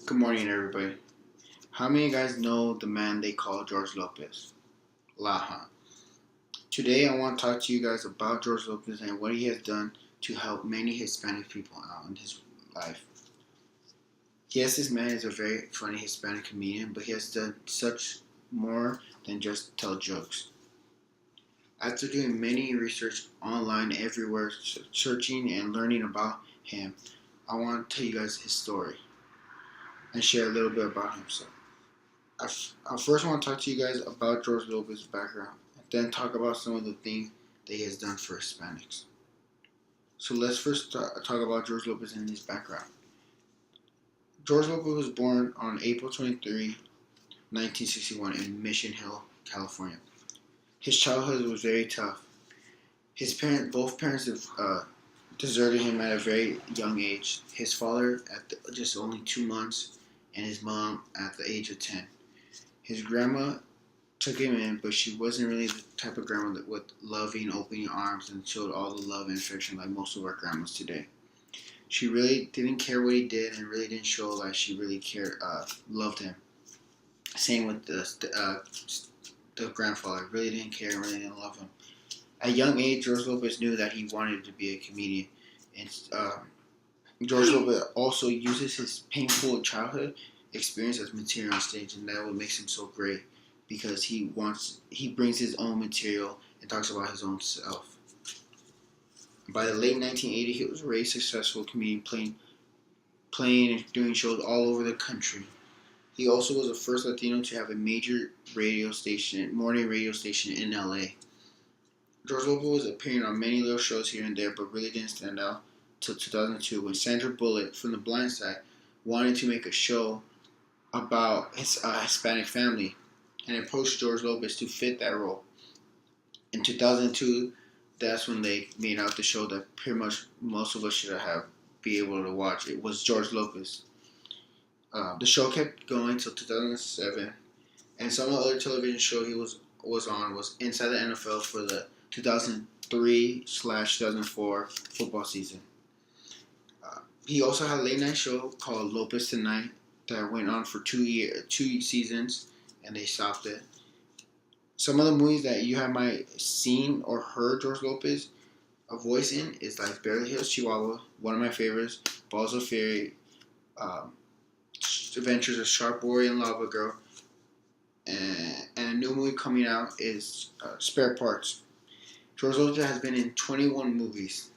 Good morning, everybody. How many of you guys know the man they call George Lopez? Laha. Today, I want to talk to you guys about George Lopez and what he has done to help many Hispanic people out in his life. Yes, this man is a very funny Hispanic comedian, but he has done such more than just tell jokes. After doing many research online everywhere, searching and learning about him, I want to tell you guys his story and share a little bit about himself. I first want to talk to you guys about George Lopez's background, and then talk about some of the things that he has done for Hispanics. So let's first talk about George Lopez and his background. George Lopez was born on April 23, 1961 in Mission Hill, California. His childhood was very tough. Both parents deserted him at a very young age. His father at just only 2 months, and his mom at the age of 10. His grandma took him in, but she wasn't really the type of grandma with loving, opening arms and showed all the love and affection like most of our grandmas today. She really didn't care what he did and really didn't show like she really loved him. Same with the grandfather. Really didn't care and really didn't love him. At a young age, George Lopez knew that he wanted to be a comedian. And George Lopez also uses his painful childhood experience as material on stage, and that what makes him so great because he brings his own material and talks about his own self. By the late 1980s, he was a very successful comedian, playing and doing shows all over the country. He also was the first Latino to have a major morning radio station in LA. George Lopez was appearing on many little shows here and there, but really didn't stand out till 2002 when Sandra Bullock from The Blind Side wanted to make a show about his Hispanic family and approached George Lopez to fit that role. In 2002, that's when they made out the show that pretty much most of us should be able to watch. It was George Lopez. The show kept going till 2007, and some of the other television show he was on was Inside the NFL for the 2003/2004 football season. He also had a late night show called Lopez Tonight that went on for 2 seasons, and they stopped it. Some of the movies that you might seen or heard George Lopez a voice in is like Beverly Hills Chihuahua, one of my favorites, Balls of Fury, Adventures of Shark Boy and Lava Girl, and a new movie coming out is Spare Parts. George Lopez has been in 21 movies,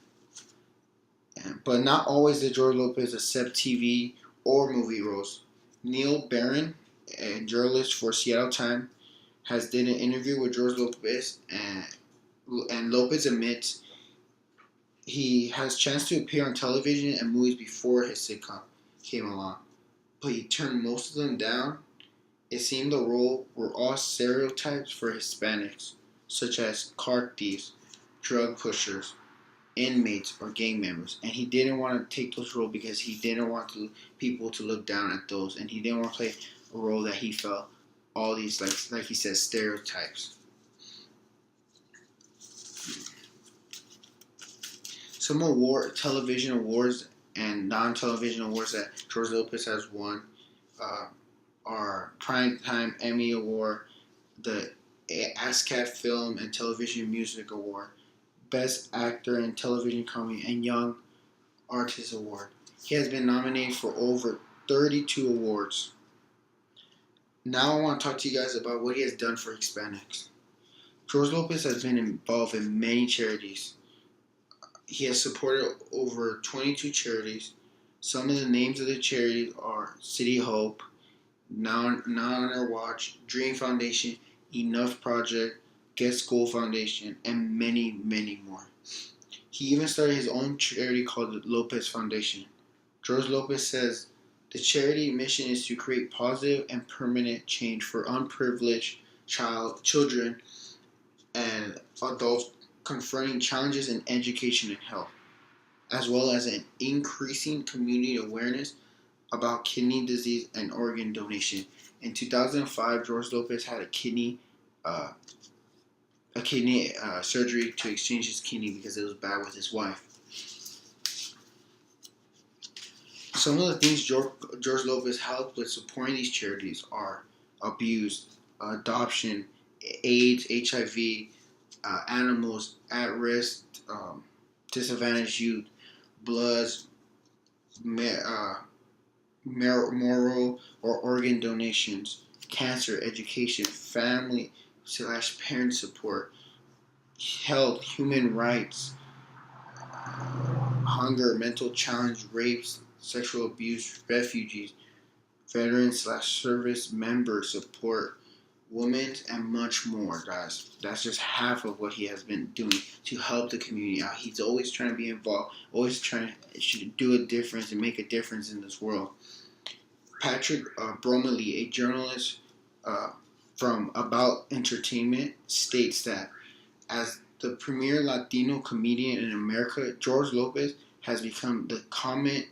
but not always did George Lopez accept TV or movie roles. Neil Barron, a journalist for Seattle Times, has did an interview with George Lopez, and Lopez admits he has chance to appear on television and movies before his sitcom came along, but he turned most of them down. It seemed the role were all stereotypes for Hispanics, such as car thieves, drug pushers, inmates, or gang members, and he didn't want to take those roles because he didn't want people to look down at those, and he didn't want to play a role that he felt all these like he says stereotypes. Some television awards and non-television awards that George Lopez has won are Primetime Emmy Award, the ASCAP Film and Television Music Award, Best Actor in Television Comedy, and Young Artist Award. He has been nominated for over 32 awards. Now I want to talk to you guys about what he has done for Hispanics. George Lopez has been involved in many charities. He has supported over 22 charities. Some of the names of the charities are City Hope, Now on Our Watch, Dream Foundation, Enough Project, Get School Foundation, and many, many more. He even started his own charity called the Lopez Foundation. George Lopez says, the charity mission is to create positive and permanent change for unprivileged children and adults confronting challenges in education and health, as well as an increasing community awareness about kidney disease and organ donation. In 2005, George Lopez had a kidney surgery to exchange his kidney because it was bad with his wife. Some of the things George Lopez helped with supporting these charities are abuse, adoption, AIDS, HIV, animals at risk, disadvantaged youth, bloods, moral or organ donations, cancer, education, family slash parent support, health, human rights, hunger, mental challenge, rapes, sexual abuse, refugees, veterans slash service member support, women, and much more, guys. That's just half of what he has been doing to help the community out. He's always trying to be involved, always trying to do a difference and make a difference in this world. Patrick Bromley, a journalist from About Entertainment, states that as the premier Latino comedian in America, George Lopez has become the common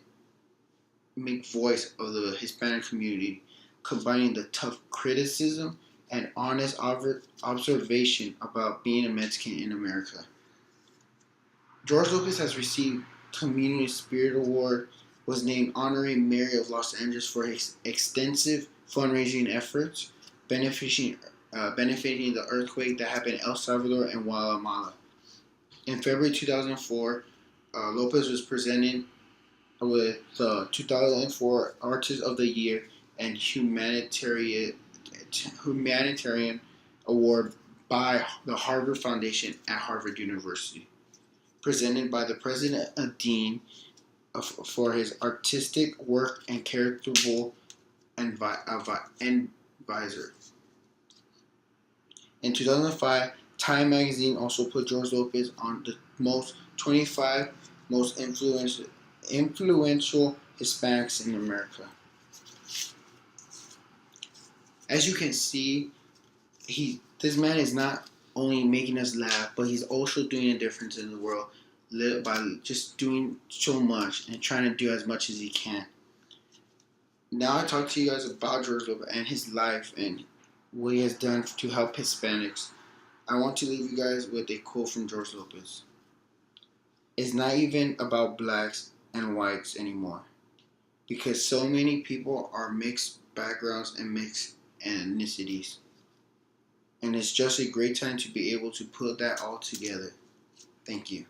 voice of the Hispanic community, combining the tough criticism and honest observation about being a Mexican in America. George Lopez has received Community Spirit Award, was named Honorary Mayor of Los Angeles for his extensive fundraising efforts, benefiting the earthquake that happened in El Salvador and Guatemala. In February 2004, Lopez was presented with the 2004 Artist of the Year and Humanitarian Award by the Harvard Foundation at Harvard University, presented by the president and dean for his artistic work and charitable advisor. In 2005, Time magazine also put George Lopez on the 25 most influential Hispanics in America. As you can see, this man is not only making us laugh, but he's also doing a difference in the world by just doing so much and trying to do as much as he can. Now I talk to you guys about George Lopez and his life and what he has done to help Hispanics. I want to leave you guys with a quote from George Lopez. It's not even about blacks and whites anymore, because so many people are mixed backgrounds and mixed ethnicities. And it's just a great time to be able to put that all together. Thank you.